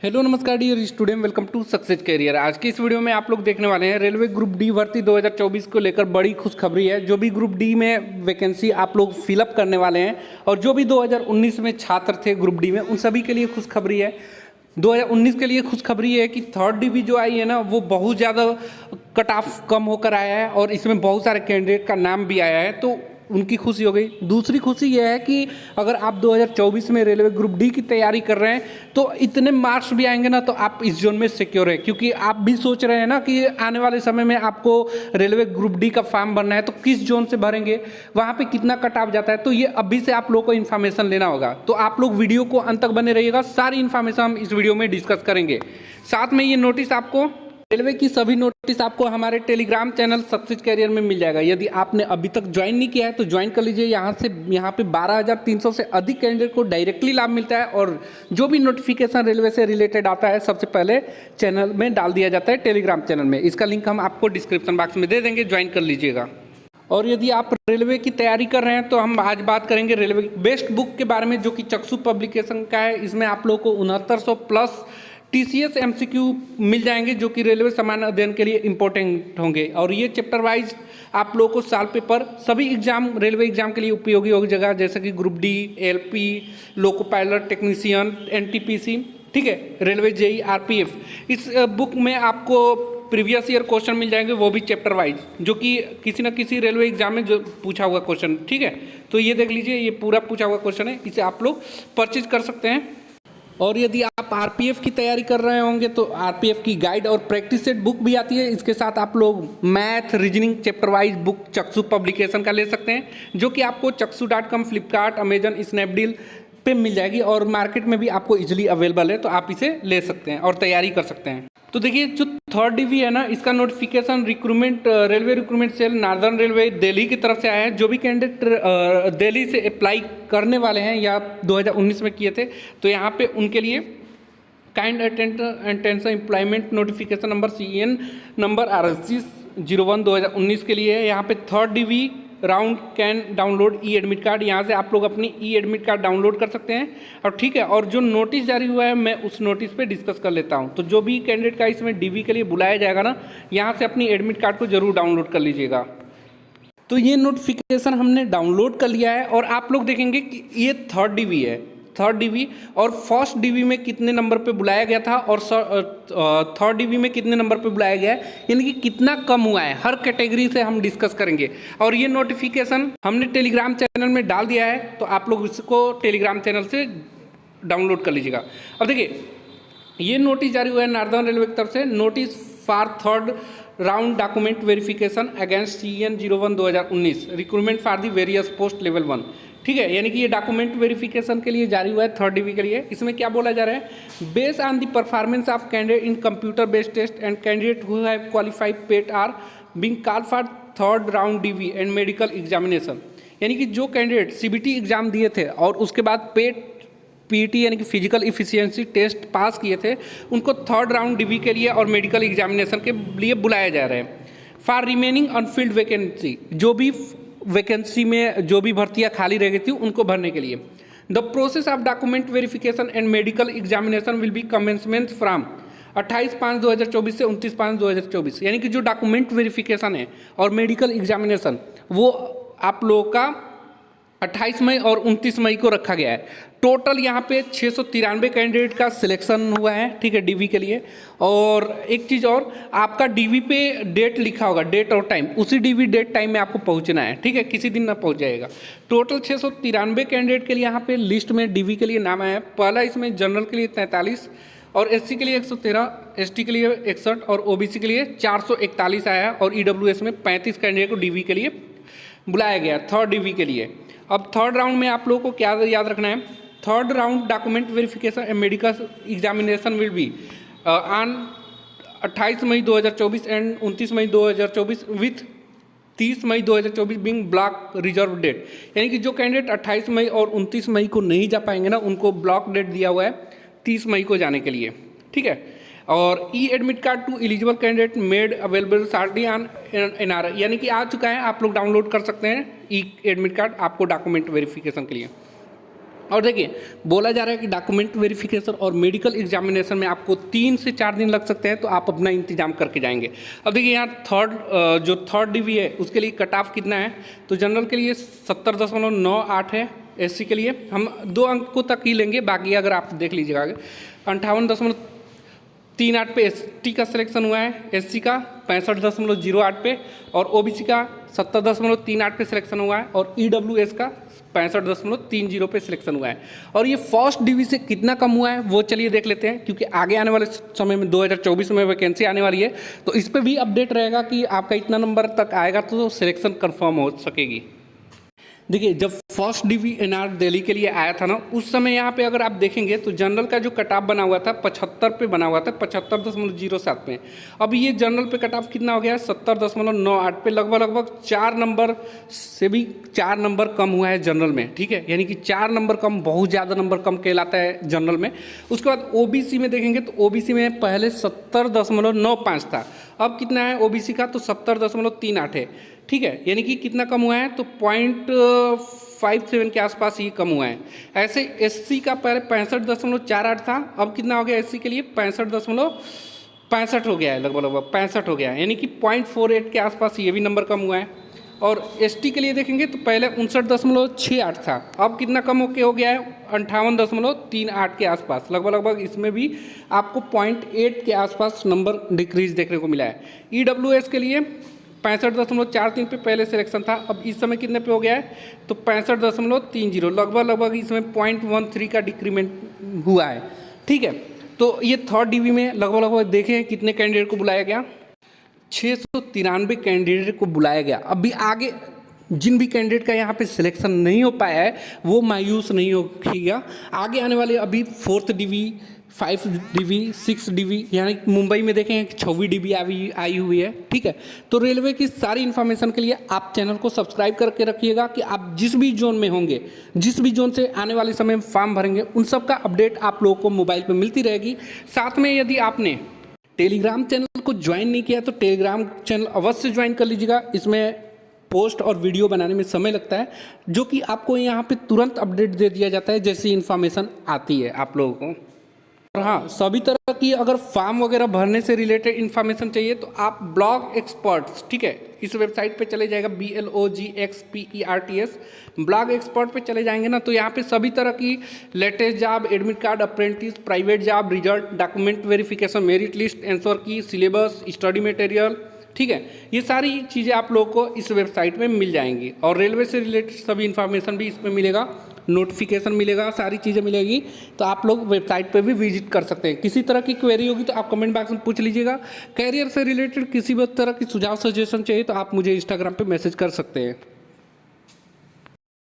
Hello नमस्कार dear student, welcome to success career. आज की इस वीडियो में आप लोग देखने वाले हैं रेलवे ग्रुप डी भर्ती 2024 को लेकर बड़ी खुशखबरी है। जो भी ग्रुप डी में वैकेंसी आप लोग फिलअप करने वाले हैं और जो भी 2019 में छात्र थे ग्रुप डी में, उन सभी के लिए खुशखबरी है। 2019 के लिए खुशखबरी है कि थर्ड डी जो आई है ना, वो बहुत ज़्यादा कट ऑफ कम होकर आया है और इसमें बहुत सारे कैंडिडेट का नाम भी आया है, तो उनकी खुशी हो गई। दूसरी खुशी यह है कि अगर आप 2024 में रेलवे ग्रुप डी की तैयारी कर रहे हैं तो इतने मार्क्स भी आएंगे ना, तो आप इस जोन में सिक्योर है। क्योंकि आप भी सोच रहे हैं ना कि आने वाले समय में आपको रेलवे ग्रुप डी का फॉर्म भरना है, तो किस जोन से भरेंगे, वहाँ पे कितना कट ऑफ जाता है, तो ये अभी से आप लोग को इन्फॉर्मेशन लेना होगा। तो आप लोग वीडियो को अंत तक बने रहिएगा, सारी इन्फॉर्मेशन हम इस वीडियो में डिस्कस करेंगे। साथ में ये नोटिस आपको, रेलवे की सभी नोटिस आपको हमारे टेलीग्राम चैनल सक्सेस कैरियर में मिल जाएगा। यदि आपने अभी तक ज्वाइन नहीं किया है तो ज्वाइन कर लीजिए। यहाँ पे 12,300 से अधिक कैंडिडेट को डायरेक्टली लाभ मिलता है और जो भी नोटिफिकेशन रेलवे से रिलेटेड आता है सबसे पहले चैनल में डाल दिया जाता है, टेलीग्राम चैनल में। इसका लिंक हम आपको डिस्क्रिप्शन बॉक्स में दे देंगे, ज्वाइन कर लीजिएगा। और यदि आप रेलवे की तैयारी कर रहे हैं तो हम आज बात करेंगे रेलवे बेस्ट बुक के बारे में, जो कि चक्षु पब्लिकेशन का है। इसमें आप लोग को 6900 प्लस TCS MCQ मिल जाएंगे, जो कि रेलवे सामान्य अध्ययन के लिए इंपॉर्टेंट होंगे। और ये चैप्टर वाइज आप लोगों को साल पेपर सभी एग्जाम, रेलवे एग्जाम के लिए उपयोगी होगी जगह, जैसे कि group D, LP, loco pilot technician, NTPC, ठीक है, रेलवे JEE, RPF। इस बुक में आपको प्रीवियस ईयर क्वेश्चन मिल जाएंगे, वो भी चैप्टर वाइज, जो कि किसी न किसी रेलवे एग्जाम में जो पूछा हुआ क्वेश्चन, ठीक है। तो ये देख लीजिए, ये पूरा पूछा हुआ क्वेश्चन है, इसे आप लोग परचेज कर सकते हैं। और यदि आप RPF की तैयारी कर रहे होंगे तो RPF की गाइड और प्रैक्टिस सेट बुक भी आती है। इसके साथ आप लोग math, reasoning chapter wise book चक्षु पब्लिकेशन का ले सकते हैं, जो कि आपको चक्षु.com, फ्लिपकार्ट, अमेजन, स्नैपडील पे मिल जाएगी और मार्केट में भी आपको इजीली अवेलेबल है, तो आप इसे ले सकते हैं और तैयारी कर सकते हैं। तो देखिए, जो थर्ड DV है ना, इसका notification recruitment railway recruitment cell northern railway Delhi की तरफ से आया है। जो भी कैंडिडेट दिल्ली से अप्लाई करने वाले हैं या 2019 में किए थे, तो यहाँ पे उनके लिए kind attention employment notification number CN number RSC01 2019 के लिए है। यहाँ पे third DV round can download admit card, यहाँ से आप लोग अपनी एडमिट कार्ड डाउनलोड कर सकते हैं। और ठीक है, और जो नोटिस जारी हुआ है मैं उस नोटिस पे डिस्कस कर लेता हूँ। तो जो भी कैंडिडेट का इसमें DV के लिए बुलाया जाएगा ना, यहाँ से अपनी एडमिट कार्ड को जरूर डाउनलोड कर लीजिएगा। तो ये नोटिफिकेशन हमने डाउनलोड कर लिया है और आप लोग देखेंगे कि ये थर्ड DV है, थर्ड DV। और फर्स्ट DV में कितने नंबर पे बुलाया गया था और थर्ड DV में कितने नंबर पे बुलाया गया है, यानी कि कितना कम हुआ है, हर कैटेगरी से हम डिस्कस करेंगे। और ये नोटिफिकेशन हमने टेलीग्राम चैनल में डाल दिया है, तो आप लोग इसको टेलीग्राम चैनल से डाउनलोड कर लीजिएगा। अब देखिए, ये नोटिस जारी हुआ है नार्दर्न रेलवे की तरफ से, notice for third round document verification against CN 01 2019 recruitment for the various post level 1, ठीक है। यानी कि ये डॉक्यूमेंट वेरिफिकेशन के लिए जारी हुआ है थर्ड DV के लिए। इसमें क्या बोला जा रहा है, based on the performance of candidate in computer based test and candidate who have qualified PET are being called for third round DV and medical examination. यानी कि जो कैंडिडेट CBT एग्जाम दिए थे और उसके बाद PET यानी कि फिजिकल इफिशियंसी टेस्ट पास किए थे, उनको थर्ड राउंड DV के लिए और मेडिकल एग्जामिनेशन के लिए बुलाया जा रहा है। फॉर रिमेनिंग अनफिल्ड वैकेंसी, जो भी वैकेंसी में जो भी भर्तियां खाली रह गई थी उनको भरने के लिए। The process of document verification and medical examination will B commencement from 28/5/2024 से 29/5/2024। यानी कि जो डॉक्यूमेंट वेरिफिकेशन है और मेडिकल एग्जामिनेशन, वो आप लोगों का 28 मई और 29 मई को रखा गया है। टोटल यहाँ पे 693 कैंडिडेट का सिलेक्शन हुआ है, ठीक है, DV के लिए। और एक चीज़ और, आपका DV पे डेट लिखा होगा, डेट और टाइम, उसी DV डेट टाइम में आपको पहुँचना है, ठीक है, किसी दिन ना पहुँच जाएगा। टोटल 693 कैंडिडेट के लिए यहाँ पे लिस्ट में DV के लिए नाम आया है। पहला इसमें जनरल के लिए 43 और SC के लिए 113, ST के लिए 61 और OBC के लिए 441 आया है। और EWS में 35 कैंडिडेट को DV के लिए बुलाया गया, थर्ड DV के लिए। अब थर्ड राउंड में आप लोगों को क्या याद रखना है, third round document verification and medical examination will be on 28 May 2024 and 29 May 2024 with 30 May 2024 being block reserve date. यानी कि जो कैंडिडेट 28 मई और 29 मई को नहीं जा पाएंगे ना, उनको ब्लॉक डेट दिया हुआ है 30 मई को जाने के लिए, ठीक है। और admit card to eligible candidate made available shortly on NR, यानी कि आ चुका है, आप लोग डाउनलोड कर सकते हैं एडमिट कार्ड आपको डॉक्यूमेंट वेरिफिकेशन के लिए। और देखिए बोला जा रहा है कि डॉक्यूमेंट वेरिफिकेशन और मेडिकल एग्जामिनेशन में आपको 3 से 4 दिन लग सकते हैं, तो आप अपना इंतजाम करके जाएंगे। अब देखिए यहाँ जो थर्ड डिवी है उसके लिए कट ऑफ कितना है, तो जनरल के लिए 70.98 है, एससी के लिए हम 2 अंकों तक ही लेंगे, बाकी अगर आप देख लीजिएगा आगे 58.38 पे एसटी का सिलेक्शन हुआ है, एससी का 65.08 पे और ओबीसी का 70.38 पे सिलेक्शन हुआ है और ईडब्ल्यूएस का 65.30 पे सिलेक्शन हुआ है। और ये फर्स्ट डिवी से कितना कम हुआ है वो चलिए देख लेते हैं, क्योंकि आगे आने वाले समय में 2024 में वैकेंसी आने वाली है, तो इस पर भी अपडेट रहेगा कि आपका इतना नंबर तक आएगा तो सिलेक्शन कंफर्म हो सकेगी। देखिए जब फर्स्ट डिवी एनआर दिल्ली के लिए आया था ना, उस समय यहाँ पे अगर आप देखेंगे तो जनरल का जो कट ऑफ बना हुआ था 75 पे बना हुआ था, 75.07 में। अब ये जनरल पे कट ऑफ कितना हो गया है, 70.98 पे, लगभग 4 नंबर से भी 4 नंबर कम हुआ है जनरल में, ठीक है, यानी कि 4 नंबर कम बहुत ज़्यादा नंबर कम कहलाता है जनरल में। उसके बाद ओबीसी में देखेंगे तो ओबीसी में पहले 70.95 था, अब कितना है ओबीसी का, तो 70.38 है, ठीक है, यानी कि कितना कम हुआ है, तो 0.57 के आसपास ही कम हुआ है। ऐसे एससी का पहले 65.48 था, अब कितना हो गया एससी के लिए 65.65 हो गया है, लगभग 65 हो गया है, यानी कि 0.48 के आसपास ये भी नंबर कम हुआ है। और एसटी के लिए देखेंगे तो पहले 59.68 था, अब कितना कम हो गया है 58.38 के आसपास, लगभग इसमें भी आपको 0.8 के आसपास नंबर डिक्रीज देखने को मिला है। ईडब्ल्यूएस के लिए 65.43 पे पहले सिलेक्शन था, अब इस समय कितने पे हो गया है, तो 65.30, लगभग इसमें 0.13 का डिक्रीमेंट हुआ है, ठीक है। तो ये थर्ड डिवी में लगभग देखें कितने कैंडिडेट को बुलाया गया, 693 कैंडिडेट को बुलाया गया। अभी आगे जिन भी कैंडिडेट का यहाँ पे सिलेक्शन नहीं हो पाया है वो मायूस नहीं होगा, आगे आने वाले अभी 4th डिवी, 5 डिवी, 6 डिवी, यानी मुंबई में देखें 6वीं डिवी आई हुई है, ठीक है। तो रेलवे की सारी इन्फॉर्मेशन के लिए आप चैनल को सब्सक्राइब करके रखिएगा कि आप जिस भी जोन में होंगे, जिस भी जोन से आने वाले समय में फॉर्म भरेंगे, उन सब का अपडेट आप लोगों को मोबाइल पर मिलती रहेगी। साथ में यदि आपने टेलीग्राम चैनल को ज्वाइन नहीं किया तो टेलीग्राम चैनल अवश्य ज्वाइन कर लीजिएगा, इसमें पोस्ट और वीडियो बनाने में समय लगता है, जो कि आपको यहाँ पे तुरंत अपडेट दे दिया जाता है जैसी इन्फॉर्मेशन आती है आप लोगों को। और हाँ, सभी तरह की अगर फॉर्म वगैरह भरने से रिलेटेड इन्फॉर्मेशन चाहिए तो आप ब्लॉग एक्सपर्ट्स, ठीक है, इस वेबसाइट पे चले जाएगा, BLOGXPERTS, ब्लॉग एक्सपर्ट पे चले जाएंगे ना, तो यहाँ पे सभी तरह की latest job, admit card, apprentice, private job, result, document verification, merit list, answer की, सिलेबस, स्टडी मटेरियल, ठीक है, ये सारी चीज़ें आप लोगों को इस वेबसाइट में मिल जाएंगी। और रेलवे से रिलेटेड सभी इन्फॉर्मेशन भी इसमें मिलेगा, नोटिफिकेशन मिलेगा, सारी चीज़ें मिलेगी, तो आप लोग वेबसाइट पे भी विजिट कर सकते हैं। किसी तरह की क्वेरी होगी तो आप कमेंट बॉक्स में पूछ लीजिएगा। कैरियर से रिलेटेड किसी भी तरह की सुझाव सजेशन चाहिए तो आप मुझे इंस्टाग्राम पे मैसेज कर सकते हैं।